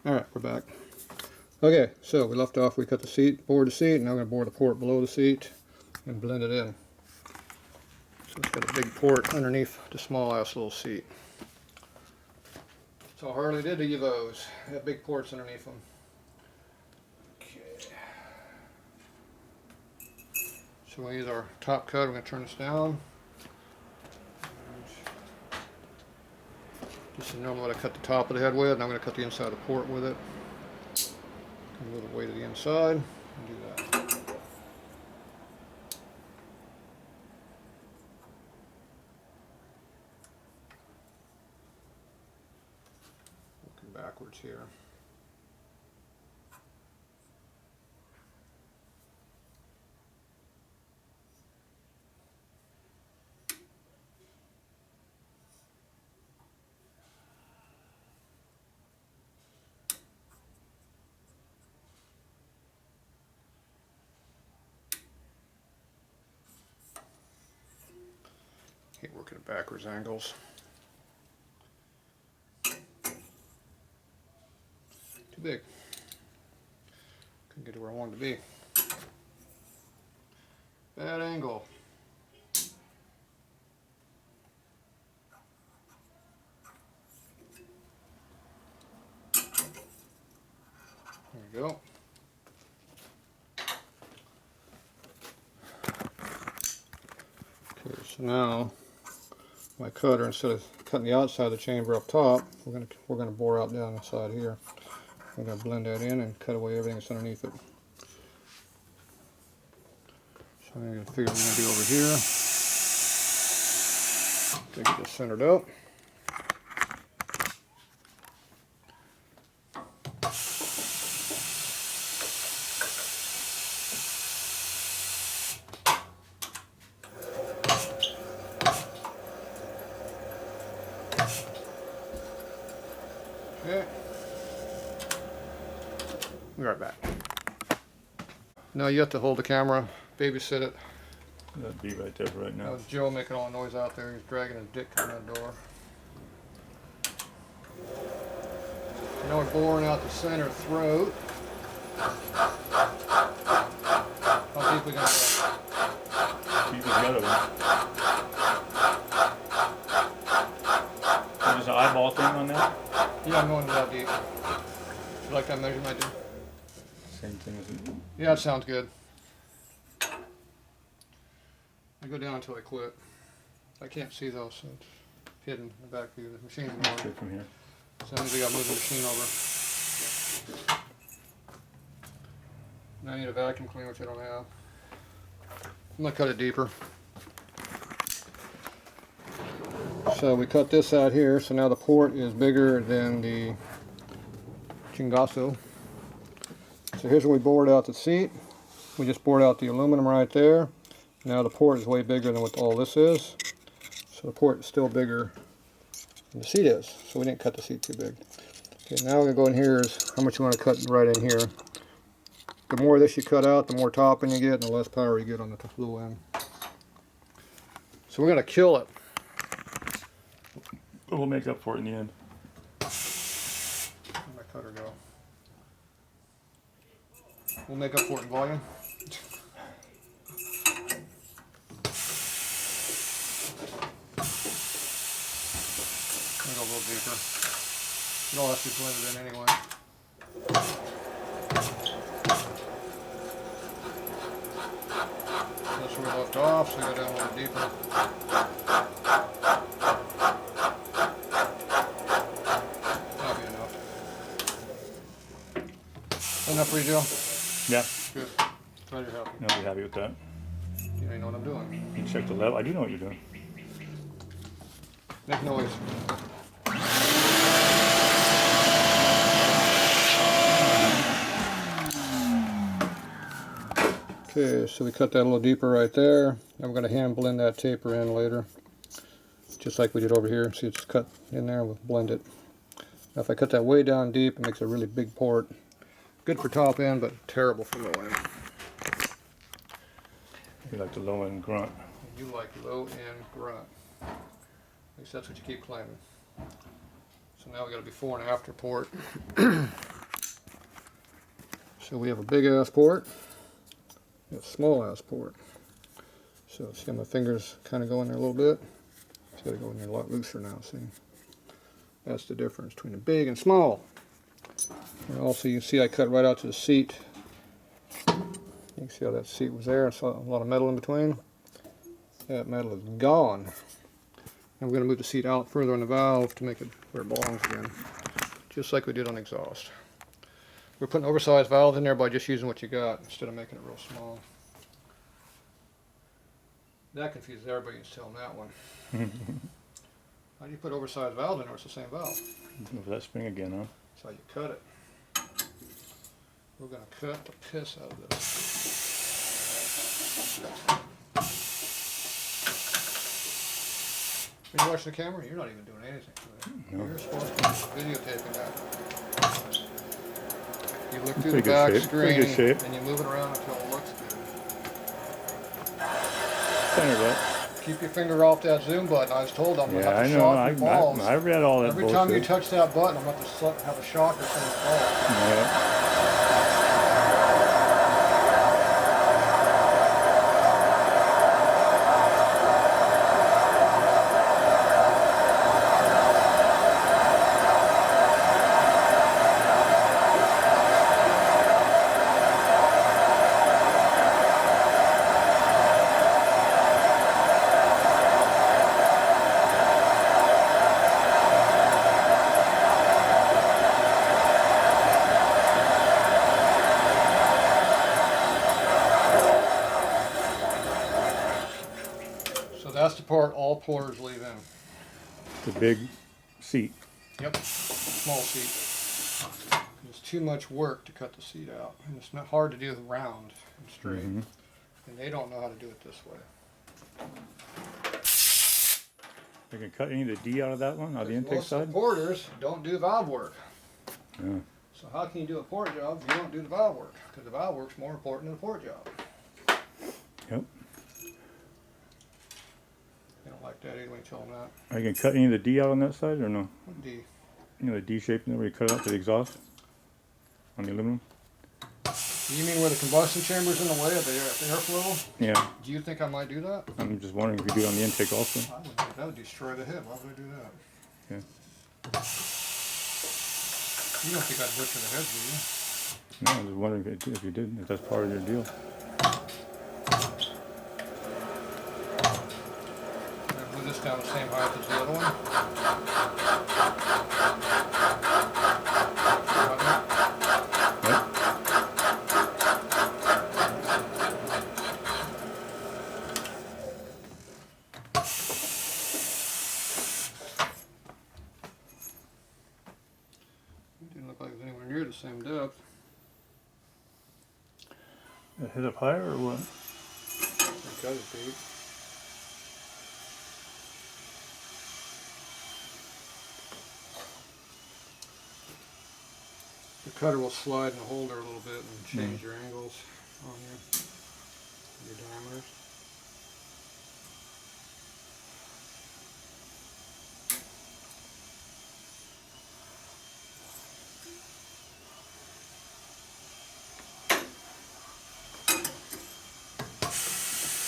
Alright, we're back. Okay, so we left off, we cut the seat, bored the seat, and now we're going to bore the port below the seat and blend it in. So it's got a big port underneath the small ass little seat. So Harley did the Evos. They have big ports underneath them. Okay. So we use our top cut, we're going to turn this down. This is normally what I cut the top of the head with, and I'm going to cut the inside of the port with it. Move the way to the inside and do that. Looking backwards here. Hate working at backwards angles. Too big. Couldn't get to where I wanted to be. Bad angle. There we go. Okay, so now my cutter, instead of cutting the outside of the chamber up top, we're gonna bore out down the side here. We're gonna blend that in and cut away everything that's underneath it. So I'm gonna figure what we're gonna do over here. Okay, get this centered up. Okay. Be right back. Now you have to hold the camera, babysit it. That'd be right there right now. That was Joe making all the noise out there. He's dragging his dick through that door. Now we're boring out the center throat. How deep we gonna go? Keep the other one. There's an eyeball thing on that? Yeah, I'm going that deep. You like that measurement I do? Same thing as it. Yeah, it sounds good. I go down until I quit. I can't see those, so it's hidden in the back view. The machine's moving. Straight from here. So that means we got to move the machine over. Now I need a vacuum cleaner, which I don't have. I'm going to cut it deeper. So we cut this out here, so now the port is bigger than the chingazo. So here's where we bored out the seat. We just bored out the aluminum right there. Now the port is way bigger than what all this is. So the port is still bigger than the seat is. So we didn't cut the seat too big. Okay, now we're going to go in here is how much you want to cut right in here. The more of this you cut out, the more topping you get and the less power you get on the low end. So we're going to kill it. But we'll make up for it in the end. Where'd my cutter go? We'll make up for it in volume. I'm gonna go a little deeper. It all has to be blended in anyway. That's where we left off, so we go down a little deeper. Enough for you, Joe? Yeah. Good. Glad you're happy. I'll be happy with that. You know what I'm doing. You check the level. I do know what you're doing. Make noise. Okay, so we cut that a little deeper right there. And we're going to hand blend that taper in later. Just like we did over here. See, it's cut in there. We'll blend it. Now if I cut that way down deep, it makes a really big port. Good for top end, but terrible for low end. You like the low end grunt. You like low end grunt. At least that's what you keep claiming. So now we got a before and after port. So we have a big ass port, and a small ass port. So see how my fingers kind of go in there a little bit? It's got to go in there a lot looser now, see? That's the difference between the big and small. And also you see I cut right out to the seat. You can see how that seat was there. I saw a lot of metal in between. That metal is gone. I'm going to move the seat out further on the valve to make it where it belongs again. Just like we did on exhaust. We're putting oversized valves in there by just using what you got instead of making it real small. That confuses everybody until that one. How do you put oversized valves in there? It's the same valve. Move that spring again, huh? That's how you cut it. We're going to cut the piss out of this. When you watch the camera, you're not even doing anything to it. No. You're supposed to be videotaping that. You look through Pretty the back good shape. Pretty good screen shape. and you move it around until it looks good. Center that. Keep your finger off that zoom button. I was told I'm going to Yeah, have I to know. shock your balls. I read all that Every bullshit. time you touch that button, I'm going to have to have a shocker from the balls. Yeah. That's the part all porters leave in. The big seat. Yep, small seat. It's too much work to cut the seat out, and it's not hard to do round and straight. And they don't know how to do it this way. You can cut any of the D out of that one, on the intake Most side? of the porters don't do valve work. Yeah. So how can you do a port job if you don't do the valve work? Because the valve work's more important than the port job. Yep. They don't like that either when you tell them that. Are you going to cut any of the D out on that side or no? What D? You know the D shape in there where you cut it out to the exhaust? On the aluminum? You mean where the combustion chamber's in the way of the airflow? Yeah. Do you think I might do that? I'm just wondering if you do it on the intake also. I would, that would destroy the head. Why would I do that? Yeah. You don't think I'd butcher the head, do you? No, I was just wondering if you did, if that's part of your deal. Move this down the same height as the other one. Yep. Didn't look like it was anywhere near the same depth. Hit up higher or what? Got it, Pete. The cutter will slide in the holder a little bit and change your angles on your diameters.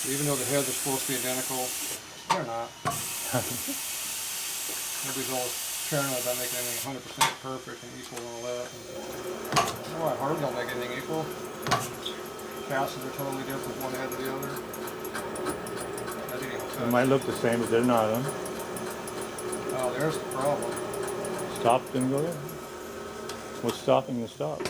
Even though the heads are supposed to be identical, they're not. Nobody's always paranoid about making anything 100% perfect and equal and all that. And, you know why Harley don't make anything equal? Chassis are totally different one head to the other. That didn't even It touch. might look the same, but they're not, huh? Oh, there's the problem. Stop didn't go there? What's stopping the stop?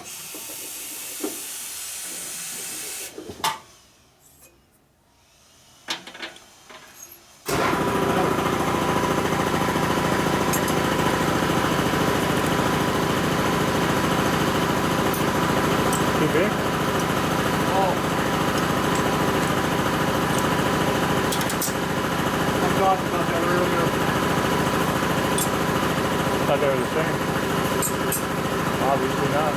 Too big? Oh. I talked about that earlier. Thought they were the same. Obviously not.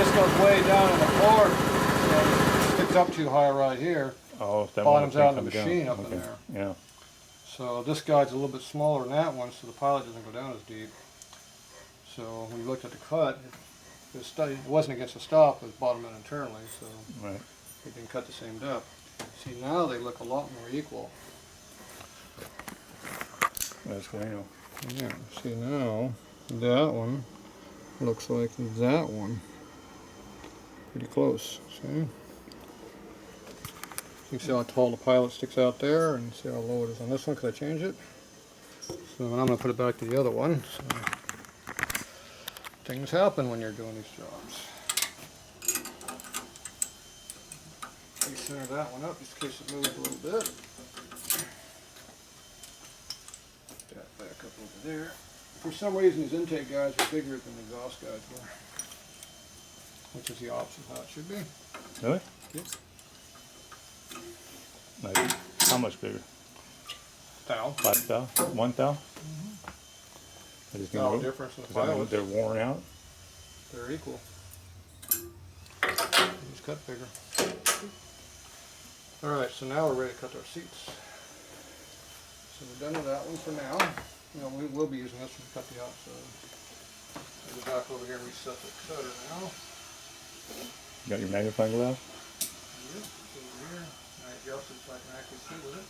this goes way down in the floor, so it sticks up too high right here. Oh, if that Bottoms one out in the comes down. machine up Okay. in there. Yeah. So this guide's a little bit smaller than that one, so the pilot doesn't go down as deep. So when we looked at the cut, it wasn't against the stop, it was bottom in internally, so Right. it didn't cut the same depth. See, now they look a lot more equal. That's bueno. Yeah, see now, that one looks like that one. Pretty close, see? You can see how tall the pilot sticks out there, and see how low it is on this one, because I changed it. So I'm going to put it back to the other one. So things happen when you're doing these jobs. Recenter that one up, just in case it moves a little bit. That back up over there. For some reason, these intake guides are bigger than the exhaust guides were, which is the opposite of how it should be. Really? Yep. Like, how much bigger? Thou. 5 thou? 1 thou? No difference in the pilots. They're worn out. They're equal. Just cut bigger. Alright, so now we're ready to cut our seats. So we're done with that one for now. You know, we will be using this one to cut the outside. I'll go back over here and reset the cutter now. You got your magnifying glass? Yep, it's over here. And I adjusted so I can actually see with it.